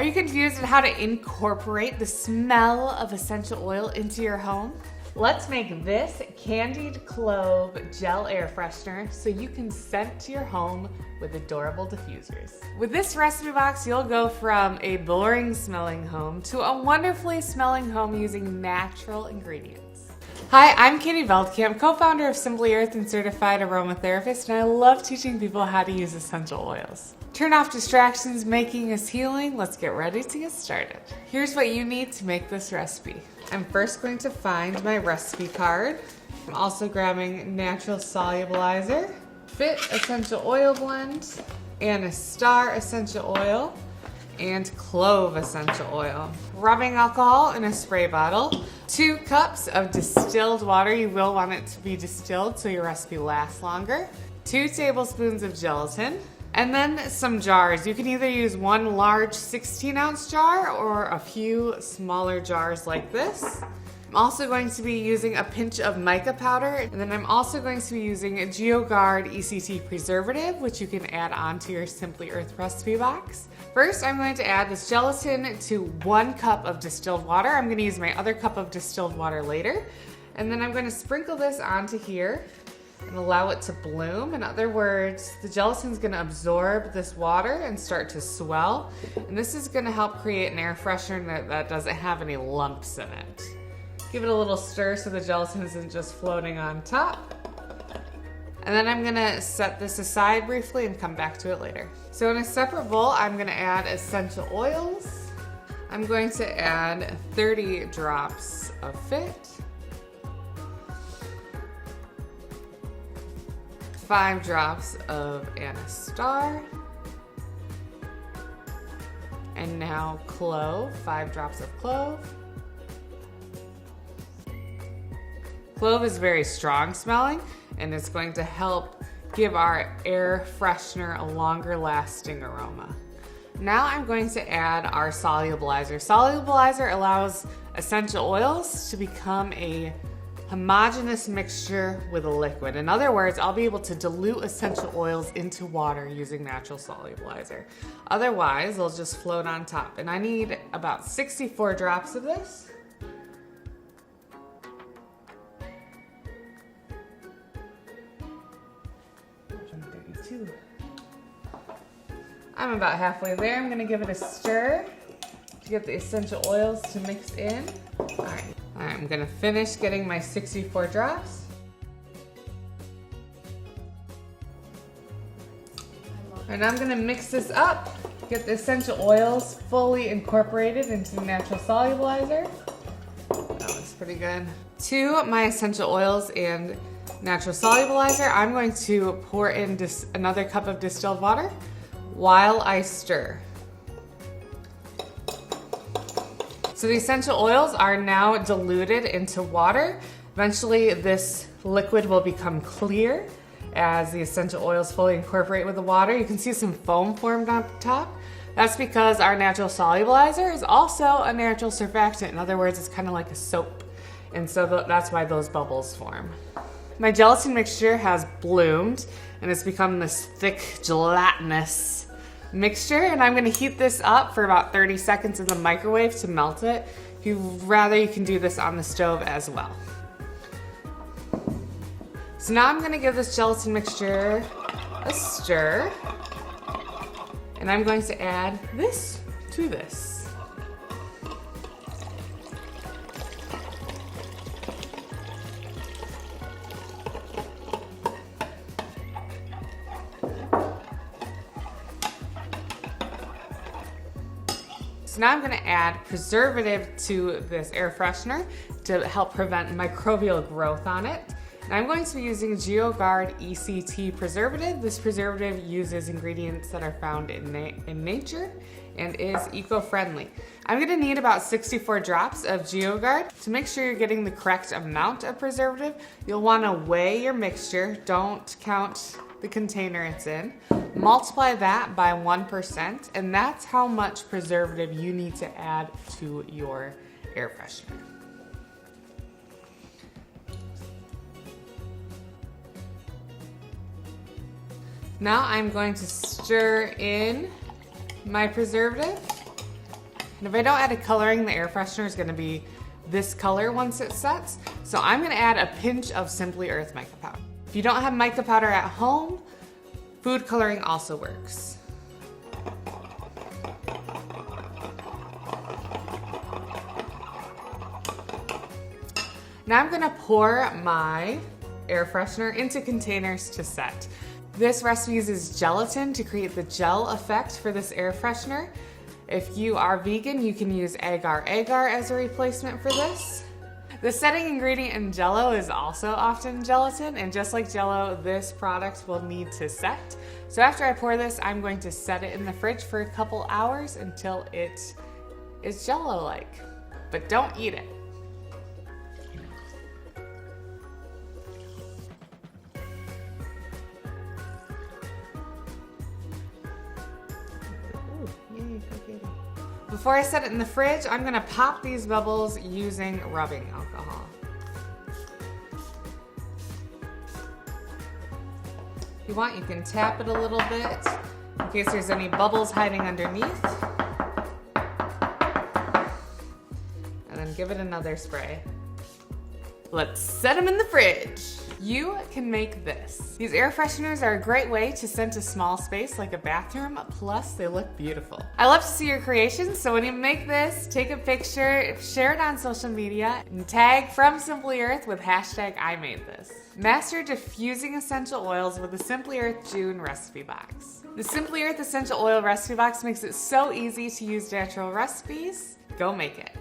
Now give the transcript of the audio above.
Are you confused on how to incorporate the smell of essential oil into your home? Let's make this Candied Clove Gel Air Freshener so you can scent your home with adorable diffusers. With this recipe box, you'll go from a boring smelling home to a wonderfully smelling home using natural ingredients. Hi, I'm Katie Veldkamp, co-founder of Simply Earth and certified aromatherapist, and I love teaching people how to use essential oils. Turn off distractions, making is healing. Let's get ready to get started. Here's what you need to make this recipe. I'm first going to find my recipe card. I'm also grabbing natural solubilizer, Fit essential oil blend, Anastar essential oil, and clove essential oil. Rubbing alcohol in a spray bottle. 2 cups of distilled water. You will want it to be distilled so your recipe lasts longer. 2 tablespoons of gelatin. And then some jars. You can either use one large 16-ounce jar or a few smaller jars like this. I'm also going to be using a pinch of mica powder, and then I'm also going to be using a GeoGuard ECT preservative, which you can add onto your Simply Earth recipe box. First, I'm going to add this gelatin to 1 cup of distilled water. I'm going to use my other cup of distilled water later. And then I'm going to sprinkle this onto here and allow it to bloom. In other words, the gelatin is going to absorb this water and start to swell. And this is going to help create an air freshener that doesn't have any lumps in it. Give it a little stir so the gelatin isn't just floating on top. And then I'm going to set this aside briefly and come back to it later. So in a separate bowl, I'm going to add essential oils. I'm going to add 30 drops of Fit, 5 drops of Anastar, and now clove, 5 drops of clove. Clove is very strong smelling, and it's going to help give our air freshener a longer lasting aroma. Now I'm going to add our solubilizer. Solubilizer allows essential oils to become a homogeneous mixture with a liquid. In other words, I'll be able to dilute essential oils into water using natural solubilizer. Otherwise, they'll just float on top. And I need about 64 drops of this. I'm about halfway there. I'm gonna give it a stir to get the essential oils to mix in. All right, I'm gonna finish getting my 64 drops. And I'm gonna mix this up, get the essential oils fully incorporated into the natural solubilizer. That looks pretty good. To my essential oils and natural solubilizer, I'm going to pour in another cup of distilled water while I stir. So the essential oils are now diluted into water. Eventually this liquid will become clear as the essential oils fully incorporate with the water. You can see some foam formed on top. That's because our natural solubilizer is also a natural surfactant. In other words, it's kind of like a soap. And so that's why those bubbles form. My gelatin mixture has bloomed and it's become this thick gelatinous mixture, and I'm going to heat this up for about 30 seconds in the microwave to melt it. If you'd rather, you can do this on the stove as well. So now I'm going to give this gelatin mixture a stir, and I'm going to add this to this. So now I'm going to add preservative to this air freshener to help prevent microbial growth on it. And I'm going to be using GeoGuard ECT preservative. This preservative uses ingredients that are found in nature and is eco-friendly. I'm going to need about 64 drops of GeoGuard. To make sure you're getting the correct amount of preservative, you'll want to weigh your mixture. Don't count the container it's in. Multiply that by 1%, and that's how much preservative you need to add to your air freshener. Now I'm going to stir in my preservative And if I don't add a coloring, the air freshener is gonna be this color once it sets. So I'm gonna add a pinch of Simply Earth mica powder. If you don't have mica powder at home, food coloring also works. Now I'm gonna pour my air freshener into containers to set. This recipe uses gelatin to create the gel effect for this air freshener. If you are vegan, you can use agar-agar as a replacement for this. The setting ingredient in Jell-O is also often gelatin, and just like Jell-O, this product will need to set. So after I pour this, I'm going to set it in the fridge for a couple hours until it is Jell-O-like. But don't eat it. Before I set it in the fridge, I'm gonna pop these bubbles using rubbing alcohol. If you want, you can tap it a little bit in case there's any bubbles hiding underneath. And then give it another spray. Let's set them in the fridge. You can make this. These air fresheners are a great way to scent a small space like a bathroom, plus they look beautiful. I love to see your creations, so when you make this, take a picture, share it on social media, and tag From Simply Earth with hashtag I made this. Master diffusing essential oils with the Simply Earth June recipe box. The Simply Earth essential oil recipe box makes it so easy to use natural recipes. Go make it.